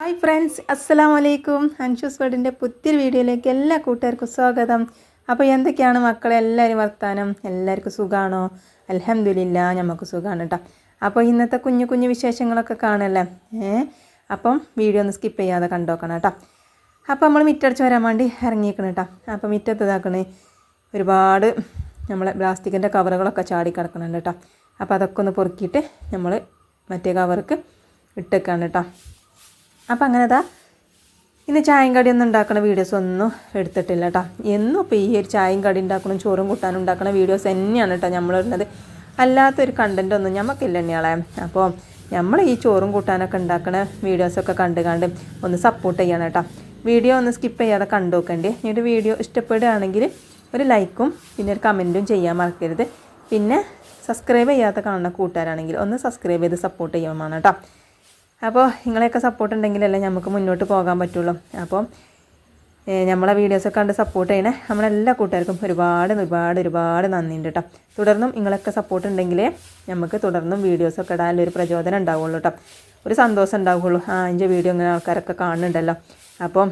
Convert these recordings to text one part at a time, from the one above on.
Hi friends, അസ്സലാമു അലൈക്കും. അൻഷൂസ് വേർഡിൻ്റെ പുതിയൊരു വീഡിയോയിലേക്ക് എല്ലാ കൂട്ടുകാർക്കും സ്വാഗതം. അപ്പോൾ എന്തൊക്കെയാണ് മക്കളെ എല്ലാവരും വർത്താനം? എല്ലാവർക്കും സുഖമാണോ? അൽഹംദുലില്ലാ, നമുക്ക് സുഖമാണ് കേട്ടോ. അപ്പോൾ ഇന്നത്തെ കുഞ്ഞു കുഞ്ഞു വിശേഷങ്ങളൊക്കെ കാണല്ലേ. അപ്പം വീഡിയോ ഒന്ന് സ്കിപ്പ് ചെയ്യാതെ കണ്ടോക്കണം കേട്ടോ. അപ്പോൾ നമ്മൾ മിറ്റടിച്ച് വരാൻ വേണ്ടി ഇറങ്ങിയിരിക്കണം കേട്ടോ. അപ്പോൾ മിറ്റത്ത് ഇതാക്കണേ ഒരുപാട് നമ്മളെ പ്ലാസ്റ്റിക്കിൻ്റെ കവറുകളൊക്കെ ചാടി കിടക്കണുണ്ട് കേട്ടോ. അപ്പോൾ അതൊക്കെ ഒന്ന് പൊറുക്കിയിട്ട് നമ്മൾ മറ്റേ കവർക്ക് ഇട്ടേക്കാണ് കേട്ടോ. അപ്പം അങ്ങനെതാ ഇന്ന് ചായയും കടിയൊന്നും ഉണ്ടാക്കുന്ന വീഡിയോസ് ഒന്നും എടുത്തിട്ടില്ല കേട്ടോ. എന്നും ഇപ്പോൾ ഈ ഒരു ചായയും കടി ഉണ്ടാക്കണം, ചോറും കൂട്ടാനും ഉണ്ടാക്കുന്ന വീഡിയോസ് തന്നെയാണ് കേട്ടോ നമ്മളിടുന്നത്. അല്ലാത്തൊരു കണ്ടൻ്റ് ഒന്നും ഞമ്മക്കില്ല തന്നെയാളെ. അപ്പോൾ നമ്മൾ ഈ ചോറും കൂട്ടാനൊക്കെ ഉണ്ടാക്കുന്ന വീഡിയോസൊക്കെ കണ്ട് ഒന്ന് സപ്പോർട്ട് ചെയ്യണം കേട്ടോ. വീഡിയോ ഒന്ന് സ്കിപ്പ് ചെയ്യാതെ കണ്ടു നോക്കണ്ടേ. ഈ ഒരു വീഡിയോ ഇഷ്ടപ്പെടുകയാണെങ്കിൽ ഒരു ലൈക്കും പിന്നെ ഒരു കമൻറ്റും ചെയ്യാൻ മറക്കരുത്. പിന്നെ സബ്സ്ക്രൈബ് ചെയ്യാത്ത കാണുന്ന കൂട്ടുകാരാണെങ്കിൽ ഒന്ന് സബ്സ്ക്രൈബ് ചെയ്ത് സപ്പോർട്ട് ചെയ്യാൻ കേട്ടോ. അപ്പോൾ നിങ്ങളെയൊക്കെ സപ്പോർട്ട് ഉണ്ടെങ്കിലല്ലേ നമുക്ക് മുന്നോട്ട് പോകാൻ പറ്റുള്ളൂ. അപ്പോൾ നമ്മളെ വീഡിയോസൊക്കെ കണ്ട് സപ്പോർട്ട് ചെയ്യണേ നമ്മളെല്ലാ കൂട്ടുകാർക്കും ഒരുപാട് നന്ദിയുണ്ട് കേട്ടോ. തുടർന്നും നിങ്ങളൊക്കെ സപ്പോർട്ട് ഉണ്ടെങ്കിലേ നമുക്ക് തുടർന്നും വീഡിയോസൊക്കെ ഇടാനൊരു പ്രചോദനം ഉണ്ടാവുള്ളൂ കേട്ടോ. ഒരു സന്തോഷം ഉണ്ടാവുള്ളൂ. എൻ്റെ വീഡിയോ ഇങ്ങനെ ആൾക്കാരൊക്കെ കാണുന്നുണ്ടല്ലോ, അപ്പോൾ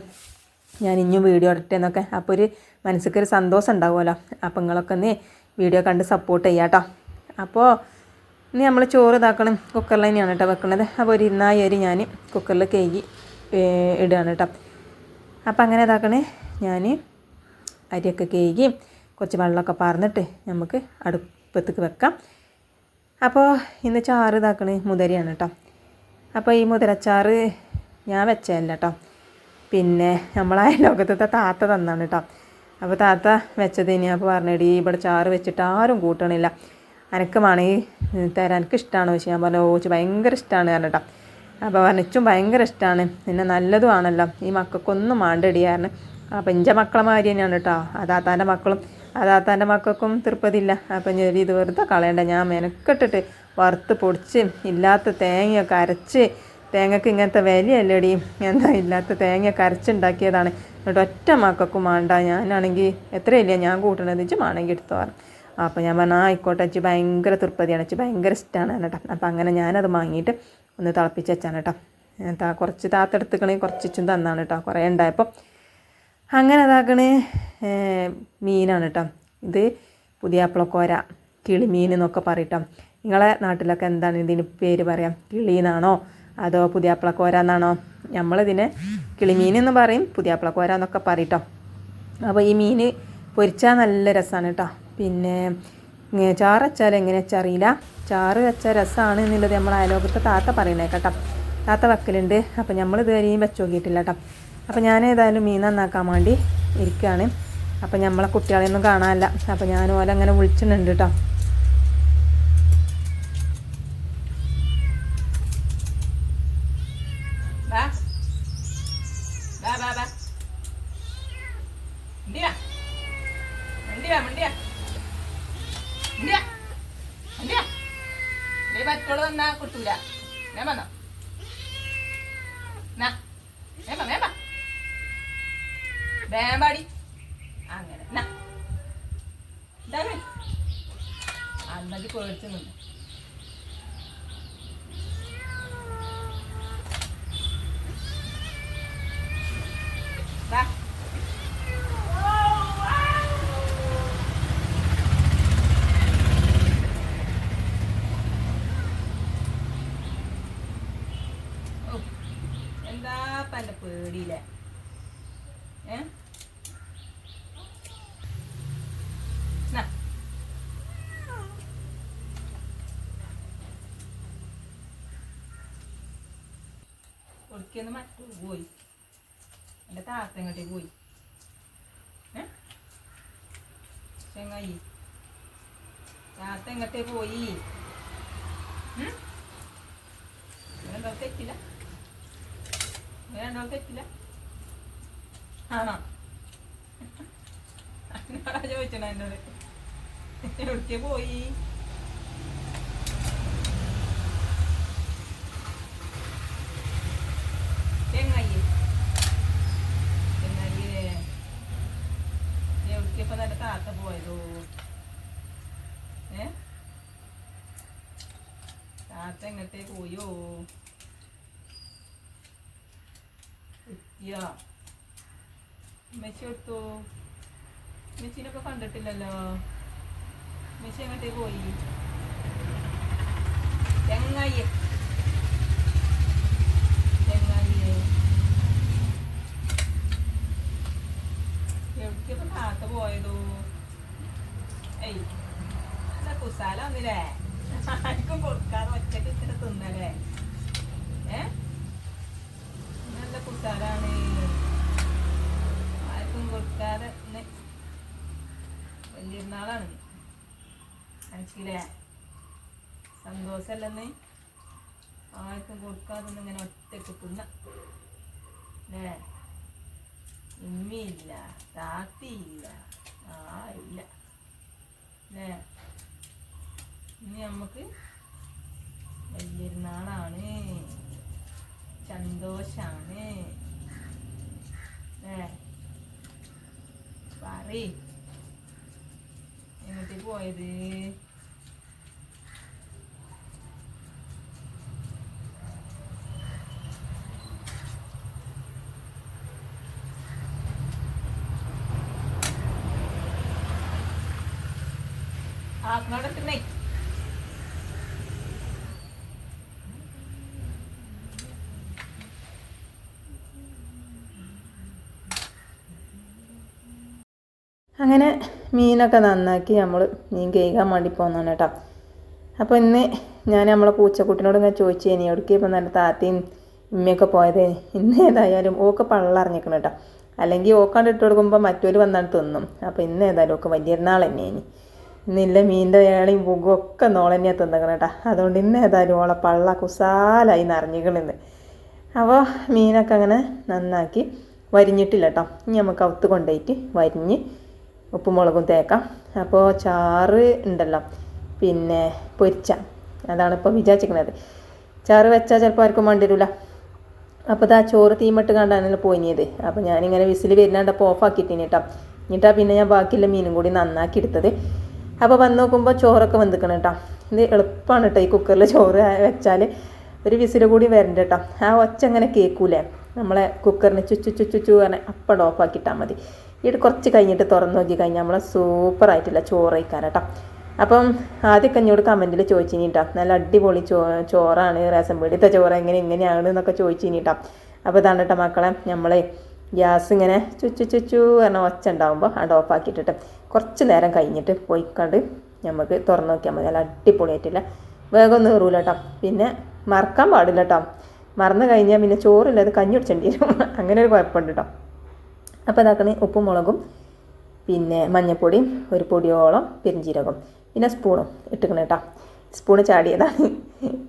ഞാൻ ഇനിയും വീഡിയോ ഇടട്ടെ എന്നൊക്കെ അപ്പോൾ ഒരു മനസ്സിക്കൊരു സന്തോഷം ഉണ്ടാവുമല്ലോ. അപ്പോൾ നിങ്ങളൊക്കെ ഒന്ന് വീഡിയോ കണ്ട് സപ്പോർട്ട് ചെയ്യാം കേട്ടോ. അപ്പോൾ ഇനി നമ്മൾ ചോറ് ഇതാക്കണം കുക്കറിൽ തന്നെയാണ് കേട്ടോ വെക്കുന്നത്. അപ്പോൾ ഒരു അരി ഞാൻ കുക്കറിൽ കഴുകി ഇടുകയാണ് കേട്ടോ. അപ്പോൾ അങ്ങനെ ഇതാക്കണേ, ഞാൻ അരിയൊക്കെ കഴുകി കുറച്ച് വെള്ളമൊക്കെ പാർന്നിട്ട് നമുക്ക് അടുപ്പത്തേക്ക് വെക്കാം. അപ്പോൾ ഇന്ന് ചാറ് ഇതാക്കണേ മുതിരയാണ് കേട്ടോ. അപ്പോൾ ഈ മുതിരച്ചാറ് ഞാൻ വെച്ചതല്ല കേട്ടോ, പിന്നെ നമ്മളെ ലോകത്തെ താത്ത തന്നാണ് കേട്ടോ. അപ്പോൾ താത്ത വെച്ചത് ഇനി അപ്പോൾ പറഞ്ഞിട്ട് ഇവിടെ ചാറ് വെച്ചിട്ട് ആരും കൂട്ടണില്ല, എനിക്ക് വേണമെങ്കിൽ തരാൻ എനിക്ക് ഇഷ്ടമാണ് വെച്ച് ഞാൻ പറഞ്ഞു. ഓച്ച് ഭയങ്കര ഇഷ്ടമാണ് കാരണം കേട്ടോ. അപ്പോൾ പറഞ്ഞിച്ചും ഭയങ്കര ഇഷ്ടമാണ്, പിന്നെ നല്ലതുമാണല്ലോ, ഈ മക്കൾക്കൊന്നും മാണ്ടടിയായിരുന്നു. അപ്പോൾ എൻ്റെ മക്കളെ മാതിരി തന്നെയാണ് കേട്ടോ അതാത്താൻ്റെ മക്കളും. അതാത്താൻ്റെ മക്കൾക്കും തൃപ്പതില്ല. അപ്പം ഞാൻ ഇത് വെറുതെ കളയണ്ട, ഞാൻ മെനക്കെട്ടിട്ട് വറുത്ത് പൊടിച്ച് ഇല്ലാത്ത തേങ്ങയൊക്കെ അരച്ച്, തേങ്ങക്ക് ഇങ്ങനത്തെ വിലയല്ലേടി, എന്താ ഇല്ലാത്ത തേങ്ങയൊക്കെ അരച്ചുണ്ടാക്കിയതാണ്. എന്നിട്ട് ഒറ്റ മക്കൾക്കും വേണ്ട, ഞാനാണെങ്കിൽ എത്രയില്ല ഞാൻ കൂട്ടണത്, ഇച്ച് വേണമെങ്കിൽ എടുത്തു പറഞ്ഞു. അപ്പോൾ ഞാൻ പറഞ്ഞു ആയിക്കോട്ടെ, അച്ഛൻ ഭയങ്കര തൃപ്പതിയാണ്, അച്ഛൻ ഭയങ്കര ഇഷ്ടമാണ് കേട്ടോ. അപ്പോൾ അങ്ങനെ ഞാനത് വാങ്ങിയിട്ട് ഒന്ന് തിളപ്പിച്ച് വെച്ചാണ് കേട്ടോ. കുറച്ച് താത്തെടുത്തുക്കണേ കുറച്ചും തന്നാണ് കേട്ടോ, കുറേ ഉണ്ടായപ്പോൾ. അങ്ങനെ അതാക്കണേ മീനാണ് കേട്ടോ. ഇത് പുതിയാപ്പിളക്കോര, കിളിമീൻ എന്നൊക്കെ പറയട്ടോ. നിങ്ങളെ നാട്ടിലൊക്കെ എന്താണ് ഇതിന് പേര് പറയാം? കിളിന്നാണോ അതോ പുതിയാപ്പിളക്കോര എന്നാണോ? നമ്മളിതിനെ കിളിമീൻ എന്ന് പറയും, പുതിയാപ്പിളക്കോര എന്നൊക്കെ പറയട്ടോ. അപ്പോൾ ഈ മീൻ പൊരിച്ചാൽ നല്ല രസമാണ് കേട്ടോ. പിന്നെ ചാറ് വെച്ചാൽ എങ്ങനെ വെച്ചാൽ അറിയില്ല, ചാറ് വെച്ചാൽ രസമാണ് എന്നുള്ളത് നമ്മൾ അയലോകത്തെ താത്ത പറയുന്നത് കേട്ടോ. താത്ത വെക്കലുണ്ട്. അപ്പോൾ നമ്മൾ ഇതുവരെയും വെച്ച് നോക്കിയിട്ടില്ല കേട്ടോ. അപ്പോൾ ഞാൻ ഏതായാലും മീൻ നന്നാക്കാൻ വേണ്ടി ഇരിക്കുകയാണ്. അപ്പോൾ നമ്മളെ കുട്ടികളെയൊന്നും കാണാനില്ല. അപ്പോൾ ഞാൻ ഓല അങ്ങനെ വിളിച്ചിട്ടുണ്ട് കേട്ടോ. മറ്റോള് വന്നാ കിട്ടൂല. ഞാൻ വന്നോ വേമ്പാടി അങ്ങനെ അന്നക്ക് പേടിച്ചു നിന്ന് എന്താ പല പേടിയില്ലേ. ഒടുക്കിയൊന്ന് മറ്റു പോയി, എൻ്റെ താത്ത എങ്ങോട്ടേ പോയി ചെങ്ങായി, താത്ത എങ്ങോട്ടേ പോയി? ഇവരെന്തോ തെറ്റില്ല, ഇവരെന്തോ തെറ്റില്ല ആണോ? അതിനോടാ ചോദിച്ചണ എന്നോട് എവിടേക്ക് പോയി? ചെങ്ങായി എവിടേക്കിപ്പോ നല്ല താത്ത പോയതോ? താത്ത എങ്ങട്ടേ പോയോ? യാ മെച്ചി എടുത്തു. മെച്ചിനൊക്കെ കണ്ടിട്ടില്ലല്ലോ. മെച്ചി എങ്ങോട്ടേ പോയി? ചെങ്ങായി എവിടേക്കിപ്പോ താത്ത പോയതോ? ഏയ് നല്ല കുസാല വന്നില്ലേ? ആർക്കും കൊടുക്കാതെ ഒറ്റക്ക് ഇങ്ങനെ തിന്നല്ലേ? നല്ല കുസാലാണ്. ആർക്കും കൊടുക്കാതെ വലിയൊരുന്നാളാണ് എനിക്കില്ലേ? സന്തോഷമല്ലെന്ന് ആർക്കും കൊടുക്കാതെ ഇങ്ങനെ ഒറ്റക്ക് തിന്ന അല്ലേ? ഉമ്മയില്ല, താത്തിയില്ല, ആരില്ല അല്ലേ? ഇനി നമുക്ക് വലിയൊരുന്നാളാണ്, സന്തോഷാണ് അല്ലേ? പറയ് എങ്ങോട്ടേ പോയത്? ആത്മാടത്തിനെ അങ്ങനെ മീനൊക്കെ നന്നാക്കി നമ്മൾ മീൻ കഴുകാൻ വേണ്ടി പോകുന്നതാണ് കേട്ടോ. അപ്പോൾ ഇന്ന് ഞാൻ നമ്മളെ പൂച്ചക്കുട്ടിനോട് ഇങ്ങനെ ചോദിച്ചു ഇനി എവിടേക്ക് ഇപ്പോൾ നല്ല താത്തയും ഉമ്മയൊക്കെ പോയത്. ഇന്ന് ഏതായാലും ഓക്ക് പള്ളറിഞ്ഞിക്കണം കേട്ടോ. അല്ലെങ്കിൽ ഓക്കാണ്ട് ഇട്ട് കൊടുക്കുമ്പോൾ മറ്റൊരു വന്നാണ് തിന്നും. അപ്പോൾ ഇന്ന് ഏതായാലും ഓക്ക് വലിയൊരുന്നാൾ തന്നെയാണ്. ഇന്നില്ല മീനിൻ്റെ ഏളയും പുകും ഒക്കെ നോളെ തന്നെയാണ് തിന്നക്കണം കേട്ടോ. അതുകൊണ്ട് ഇന്ന് ഏതായാലും ഓളെ പള്ള കുസാലായി നിറഞ്ഞിക്കണെന്ന്. അപ്പോൾ മീനൊക്കെ അങ്ങനെ നന്നാക്കി വരിഞ്ഞിട്ടില്ല കേട്ടോ. ഇനി നമുക്ക് അവത്ത് കൊണ്ടുപോയിട്ട് വരിഞ്ഞ് ഉപ്പും മുളകും തേക്കാം. അപ്പോൾ ചാറ് ഉണ്ടല്ലോ, പിന്നെ പൊരിച്ച അതാണ് ഇപ്പോൾ വിചാരിച്ചിരിക്കുന്നത്. ചാറ് വെച്ചാൽ ചിലപ്പോൾ ആർക്കും വേണ്ടിവരില്ല. അപ്പോൾ ഇതാ ചോറ് തീമിട്ട് കണ്ടാണല്ലോ പോയിനിയത്. അപ്പോൾ ഞാനിങ്ങനെ വിസിൽ വരുന്നാണ്ടപ്പോൾ ഓഫാക്കിയിട്ടിനി കേട്ടോ. എന്നിട്ടാണ് പിന്നെ ഞാൻ ബാക്കിയുള്ള മീനും കൂടി നന്നാക്കി എടുത്തത്. അപ്പോൾ വന്ന് നോക്കുമ്പോൾ ചോറൊക്കെ വെന്തിക്കണം കേട്ടോ. ഇത് എളുപ്പമാണ് കേട്ടോ ഈ കുക്കറിൽ ചോറ് വെച്ചാൽ. ഒരു വിസിൽ കൂടി വരണ്ട കേട്ടോ. ആ ഒച്ച അങ്ങനെ കേൾക്കൂലേ നമ്മളെ കുക്കറിന് ചുച്ചു ചുച്ചു ചു പറഞ്ഞാൽ അപ്പം ഓഫാക്കിയിട്ടാൽ മതി. ഇത് കുറച്ച് കഴിഞ്ഞിട്ട് തുറന്ന് നോക്കി കഴിഞ്ഞാൽ നമ്മളെ സൂപ്പറായിട്ടുള്ള ചോറ് കഴിക്കാൻ കേട്ടോ. അപ്പം ആദ്യമൊക്കെ എന്നോട് കമൻറ്റിൽ ചോദിച്ചിനി കേട്ടോ, നല്ല അടിപൊളി ചോറാണ്, റേഷൻ പീടിയത്തെ ചോറ് ഇങ്ങനെയാണ് എന്നൊക്കെ ചോദിച്ചിനി കേട്ടോ. അപ്പോൾ ഇതാണ് കേട്ടോ മക്കളെ, നമ്മൾ ഗ്യാസ് ഇങ്ങനെ ചുച്ചു ചുച്ചു പറഞ്ഞ ഒച്ച ഉണ്ടാകുമ്പോൾ അത് ഓഫാക്കിയിട്ടിട്ട് കുറച്ച് നേരം കഴിഞ്ഞിട്ട് പോയിക്കണ്ട് നമുക്ക് തുറന്ന് നോക്കിയാൽ മതി. നല്ല അടിപൊളിയായിട്ടില്ല, വേഗം ഒന്നും കയറൂല കേട്ടോ. പിന്നെ മറക്കാൻ പാടില്ല കേട്ടോ. മറന്നു കഴിഞ്ഞാൽ പിന്നെ ചോറില്ല, അത് കഞ്ഞി കുടിച്ചേണ്ടി വരും. അങ്ങനെ ഒരു കുഴപ്പമുണ്ട് കേട്ടോ. അപ്പോൾ ഇതാക്കണേ ഉപ്പും മുളകും പിന്നെ മഞ്ഞൾപ്പൊടിയും ഒരു പൊടിയോളം പെരിഞ്ചീരകം പിന്നെ സ്പൂണും ഇട്ടിക്കണം കേട്ടോ. സ്പൂണ് ചാടിയതാണ്.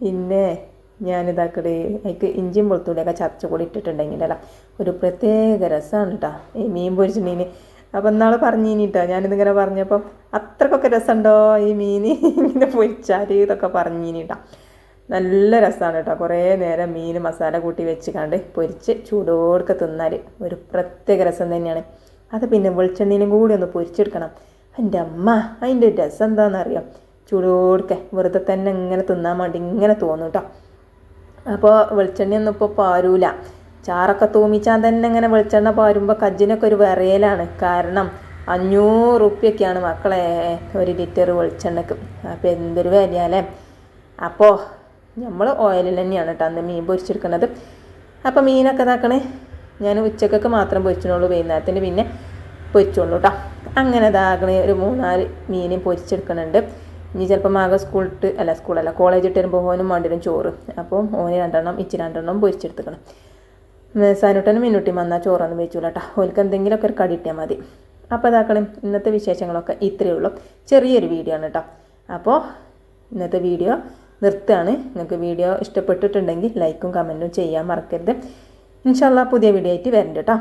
പിന്നെ ഞാനിതാക്കട് അതിക്ക് ഇഞ്ചിയും വെളുത്തുള്ളിയൊക്കെ ചതച്ച് കൂടി ഇട്ടിട്ടുണ്ടെങ്കിലല്ല ഒരു പ്രത്യേക രസമാണ് കേട്ടോ ഈ മീൻ പൊരിച്ചിട്ടീന്. അപ്പോൾ ഇന്നാൾ പറഞ്ഞിനി കേട്ടോ, ഞാനിതിങ്ങനെ പറഞ്ഞപ്പം അത്രക്കൊക്കെ രസമുണ്ടോ ഈ മീൻ ഇങ്ങനെ പൊരിച്ചാൽ ഇതൊക്കെ പറഞ്ഞിനി കേട്ടോ. നല്ല രസമാണ് കേട്ടോ. കുറേ നേരം മീൻ മസാല കൂട്ടി വെച്ച് കണ്ട് പൊരിച്ച് ചൂടോടുക്കെ തിന്നാൽ ഒരു പ്രത്യേക രസം തന്നെയാണ്. അത് പിന്നെ വെളിച്ചെണ്ണയിലും കൂടി ഒന്ന് പൊരിച്ചെടുക്കണം. എൻ്റെ അമ്മ അതിൻ്റെ രസം എന്താണെന്നറിയാം. ചൂടോടുക്കെ വെറുതെ തന്നെ ഇങ്ങനെ തിന്നാൻ വേണ്ടി ഇങ്ങനെ തോന്നും കേട്ടോ. അപ്പോൾ വെളിച്ചെണ്ണയൊന്നും ഇപ്പോൾ പാരൂല. ചാറൊക്കെ തൂമിച്ചാൽ തന്നെ ഇങ്ങനെ വെളിച്ചെണ്ണ പാരുമ്പോൾ കജ്ജിനൊക്കെ ഒരു വിറയലാണ്. കാരണം 500 റുപ്യൊക്കെയാണ് മക്കളെ ഒരു ലിറ്റർ വെളിച്ചെണ്ണക്ക്. അപ്പോൾ എന്തൊരു വിലയല്ലേ. അപ്പോൾ നമ്മൾ ഓയിലിൽ തന്നെയാണ് കേട്ടോ അന്ന് മീൻ പൊരിച്ചെടുക്കുന്നത്. അപ്പോൾ മീനൊക്കെ ഇതാക്കണേ ഞാൻ ഉച്ചക്കൊക്കെ മാത്രം പൊരിച്ചിട്ടുള്ളൂ, വൈകുന്നേരത്തിന് പിന്നെ പൊരിച്ചോളൂ കേട്ടോ. അങ്ങനെ ഇതാക്കണേ ഒരു 3-4 മീനും പൊരിച്ചെടുക്കുന്നുണ്ട്. ഇനി ചിലപ്പോൾ മകൻ കോളേജ് ഇട്ട് വരുമ്പോൾ ഓനും വേണ്ടിവരും ചോറ്. അപ്പോൾ ഓന് 2 ഇച്ചി 2 പൊരിച്ചെടുത്തുക്കണം. സാനൂട്ടനും മിന്നൂട്ടിയും വന്നാൽ ചോറൊന്നും വെച്ചൂല കേട്ടോ. ഓൽക്ക് എന്തെങ്കിലുമൊക്കെ ഒരു കടി ഇട്ടാൽ മതി. അപ്പോൾ ഇതാക്കണം ഇന്നത്തെ വിശേഷങ്ങളൊക്കെ ഇത്രയേ ഉള്ളൂ. ചെറിയൊരു വീഡിയോ ആണ് കേട്ടോ. അപ്പോൾ ഇന്നത്തെ വീഡിയോ നിർത്തുകയാണ്. നിങ്ങൾക്ക് വീഡിയോ ഇഷ്ടപ്പെട്ടിട്ടുണ്ടെങ്കിൽ ലൈക്കും കമൻറ്റും ചെയ്യാൻ മറക്കരുത്. ഇൻഷാ അല്ലാഹ് പുതിയ വീഡിയോ ആയിട്ട് വരണ്ട കേട്ടോ.